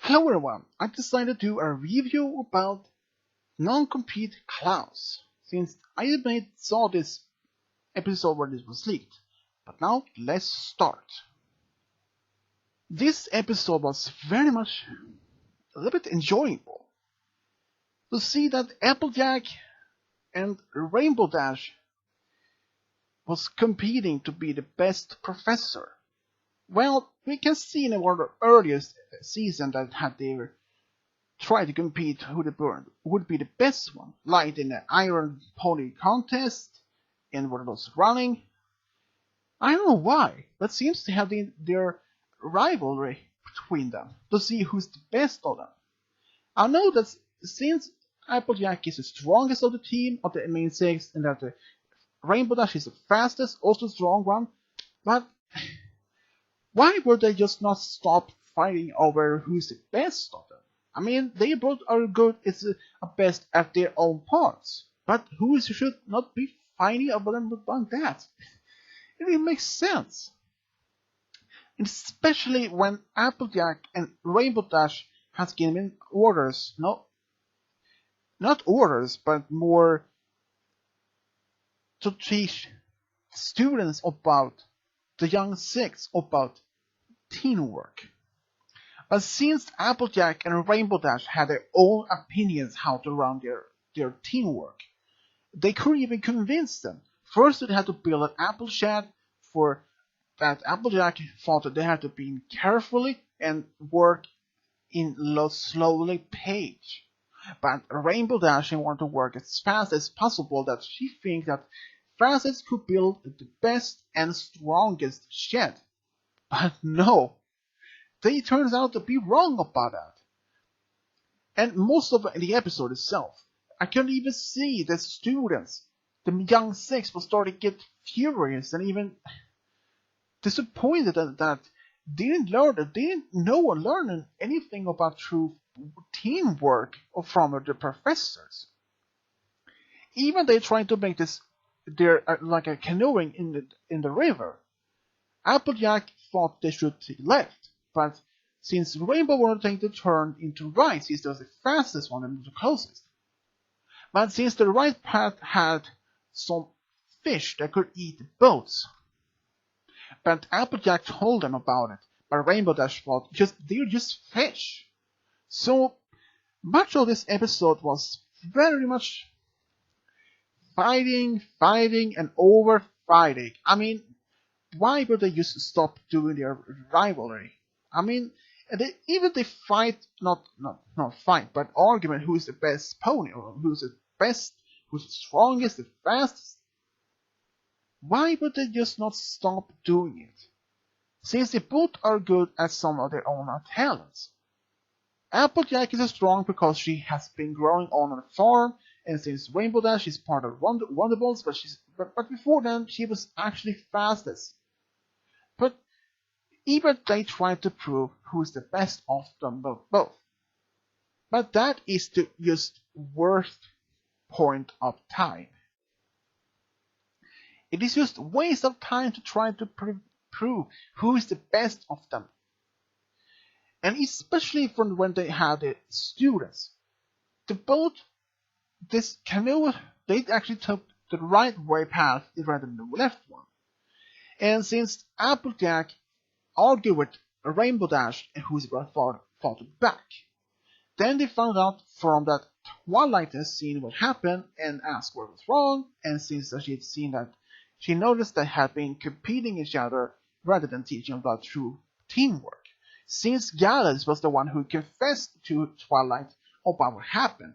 Hello everyone, I decided to do a review about non-compete clause, since I saw this episode where this was leaked. But now, let's start. This episode was very much a little bit enjoyable. To see that Applejack and Rainbow Dash was competing to be the best professor. Well, we can see in one of the earliest season that had their try to compete who would be the best one, like in the Iron Pony contest and what was running. I don't know why, but seems to have their rivalry between them to see who's the best of them. I know that since Applejack is the strongest of the team of the main six, and that the Rainbow Dash is the fastest, also strong one, but why would they just not stop fighting over who's the best of them? I mean, they both are good, it's best at their own parts, but who should not be fighting about them about that? It really makes sense. And especially when Applejack and Rainbow Dash has given orders, not orders, but more to teach students about the young six about teamwork. But since Applejack and Rainbow Dash had their own opinions how to run their teamwork, they couldn't even convince them. First, they had to build an apple shed for that. Applejack thought that they had to be carefully and work in slowly pace. But Rainbow Dash wanted to work as fast as possible, that she thinks that fastest could build the best and strongest shed. But no, they turns out to be wrong about that. And most of the episode itself, I can even see the students, the young six, will start to get furious and even disappointed that they didn't know or learn anything about true teamwork from the professors. Even they tried to make this like a canoeing in the river. Applejack thought they should take left, but since Rainbow wanted to take the turn into right, since it was the fastest one and the closest. But since the right path had some fish that could eat the boats, but Applejack told them about it, but Rainbow Dash thought they're just fish. So much of this episode was very much fighting, and over fighting. I mean, why would they just stop doing their rivalry? I mean, they fight, not fight, but argument who's the best pony, or who's the best, who's the strongest, the fastest. Why would they just not stop doing it? Since they both are good at some of their own talents. Applejack is strong because she has been growing on a farm, and since Rainbow Dash is part of Wonderbolts, but before then she was actually fastest. But even they try to prove who is the best of them both. But that is the just worst point of time. It is just waste of time to try to prove who is the best of them. And especially from when they had the students. This canoe, they actually took the right way path rather than the left one. And since Applejack argued with Rainbow Dash and whose grandfather fought back, then they found out from that Twilight had seen what happened and asked what was wrong, and since she had seen that, she noticed they had been competing each other rather than teaching about true teamwork. Since Gallus was the one who confessed to Twilight about what happened,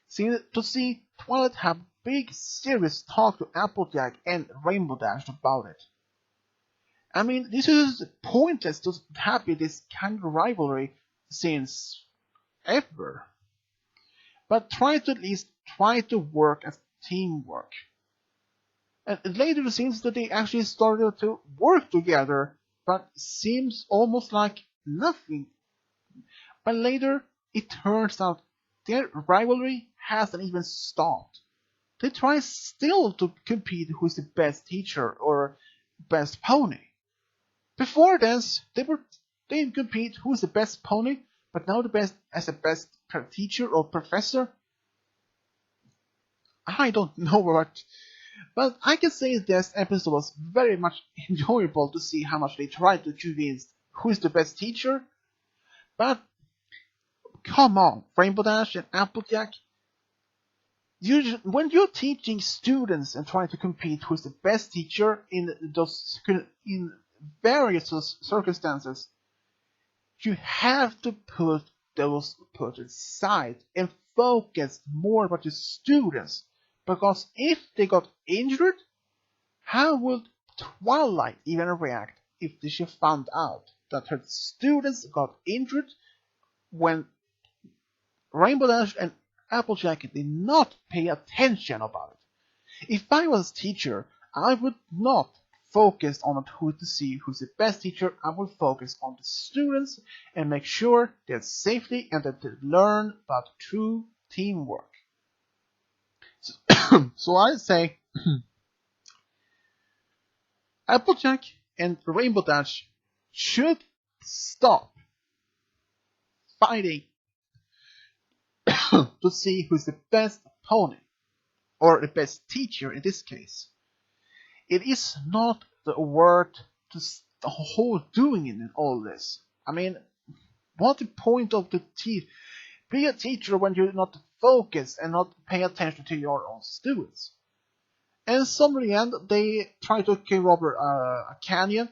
to see Twilight have big serious talk to Applejack and Rainbow Dash about it. I mean, this is pointless to have this kind of rivalry since ever. But try to at least try to work as teamwork. And later it seems that they actually started to work together, but seems almost like nothing. But later it turns out their rivalry hasn't even stopped. They try still to compete who's the best teacher or best pony. Before this, they compete who's the best pony, but now the best as the best teacher or professor. I don't know what, but I can say this episode was very much enjoyable to see how much they tried to convince who is the best teacher. But come on, Rainbow Dash and Applejack. When you're teaching students and trying to compete who's the best teacher in various circumstances, you have to put those aside and focus more about the students. Because if they got injured, how would Twilight even react if she found out that her students got injured when Rainbow Dash and Applejack did not pay attention about it? If I was a teacher, I would not focus on who to see who's the best teacher. I would focus on the students and make sure they're safety and that they learn about true teamwork. So I say Applejack and Rainbow Dash should stop fighting to see who's the best opponent, or the best teacher in this case. It is not the word to the whole doing it in all this. I mean, what the point of the be a teacher when you're not focused and not pay attention to your own students. And some in the end, they try to rob a canyon.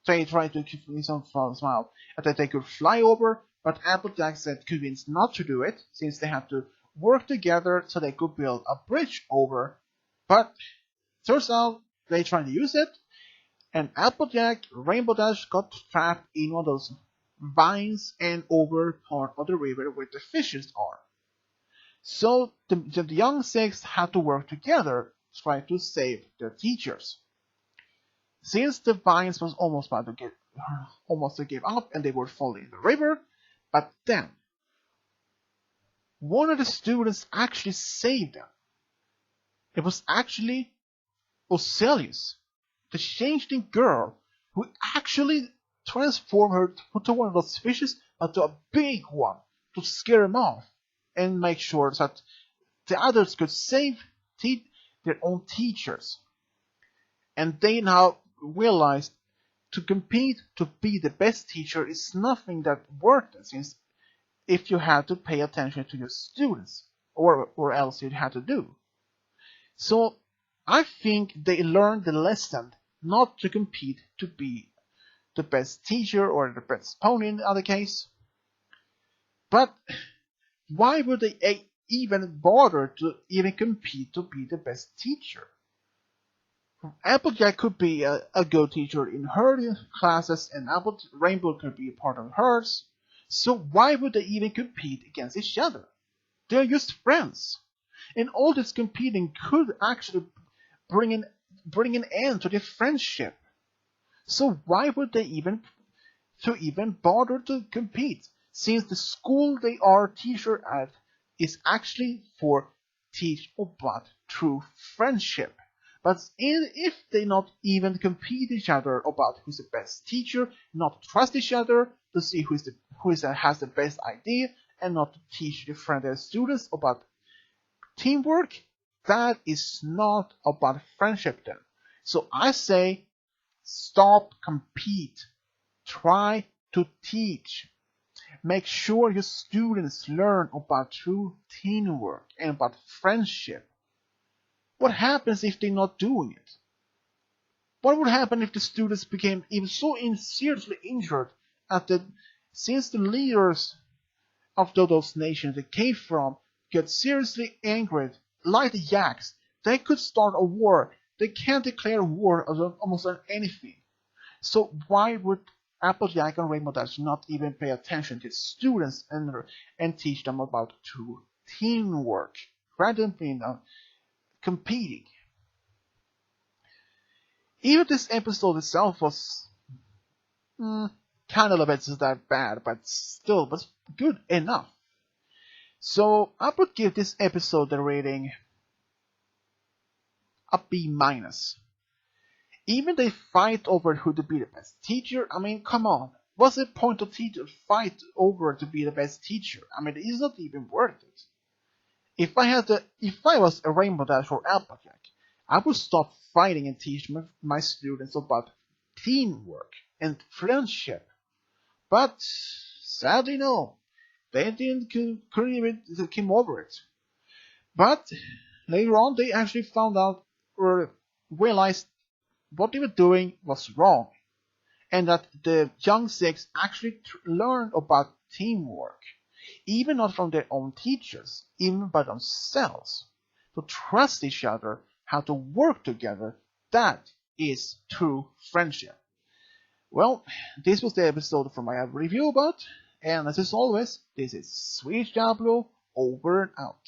They try to keep me some smile that they could fly over, but Applejack said convinced not to do it since they had to work together so they could build a bridge over. But turns out they tried to use it, and Applejack, Rainbow Dash got trapped in one of those vines and over part of the river where the fishes are. So the young six had to work together to try to save their teachers. Since the vines was almost to give up and they were falling in the river, but then one of the students actually saved them. It was actually Ocelius, the changeling girl, who actually transformed her to one of those fishes, but to a big one to scare them off and make sure that the others could save their own teachers. And they now realized to compete to be the best teacher is nothing that worth it, since if you had to pay attention to your students, or else you'd have to do. So I think they learned the lesson not to compete to be the best teacher or the best opponent in the other case. But why would they even bother to even compete to be the best teacher? Applejack could be a good teacher in her classes, and Rainbow could be a part of hers. So why would they even compete against each other? They're just friends. And all this competing could actually bring an end to their friendship. So why would they even bother to compete, since the school they are teacher at is actually for teach about true friendship? But if they not even compete each other about who's the best teacher, not trust each other to see who has the best idea, and not to teach their students about teamwork, that is not about friendship then. So I say, stop compete. Try to teach. Make sure your students learn about true teamwork and about friendship. What happens if they're not doing it? What would happen if the students became even so seriously injured since the leaders of those nations they came from get seriously angry, like the Yaks, they could start a war. They can't declare war almost on anything. So why would Applejack and Rainbow Dash not even pay attention to students and teach them about true teamwork rather than being competing? Even this episode itself was kind of a bit that bad, but still was good enough. So I would give this episode the rating a B-. Even they fight over who to be the best teacher. I mean, come on. What's the point of teacher fight over to be the best teacher? I mean, it's not even worth it. If I was a Rainbow Dash or Applejack, I would stop fighting and teach my students about teamwork and friendship. But sadly, no, they couldn't even came over it. But later on, they actually found out or realized what they were doing was wrong, and that the young six actually learned about teamwork, even not from their own teachers, even by themselves. To trust each other, how to work together, that is true friendship. Well, this was the episode from my review about, and as always, this is Swedish Diablo over and out.